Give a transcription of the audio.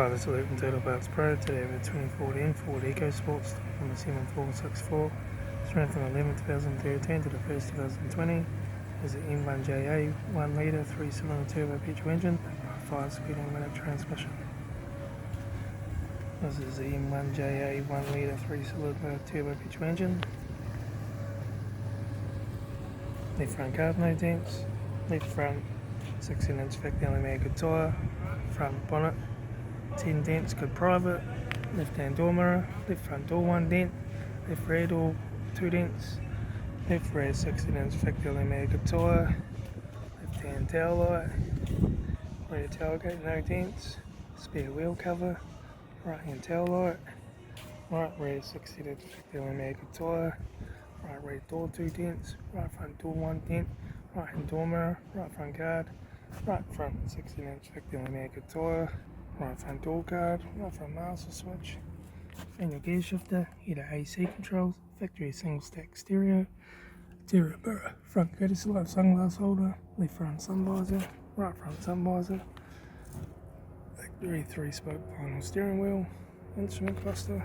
Drivers to Luton Total Parts Pro. Today we have 2014 Ford EcoSports, number 7464. Strength from 11 2013 to the 1st 2020. Is an M1JA 1-litre 3-cylinder turbo petrol engine, 5-speed automatic transmission. This is the M1JA 1-litre 3-cylinder turbo petrol engine. Left front card, no dents. Left front 16-inch 50mm good tyre. Front bonnet 10 dents, good private. Left hand door mirror. Left front door 1 dent. Left rear door 2 dents. Left rear 16-inch 50mm good tyre. Left hand tail light. Rear tailgate, no dents. Spare wheel cover. Right hand tail light. Right rear 16-inch 50mm good tyre. Right rear door 2 dents. Right front door 1 dent. Right hand door mirror. Right front guard. Right front 16-inch 50mm good tyre. Right front door guard. Right front master switch. Manual gear shifter. Heater AC controls. Factory single stack stereo. Interior mirror. Front courtesy light sunglass holder. Left front sun visor. Right front sun visor. Factory 3-spoke vinyl steering wheel. Instrument cluster.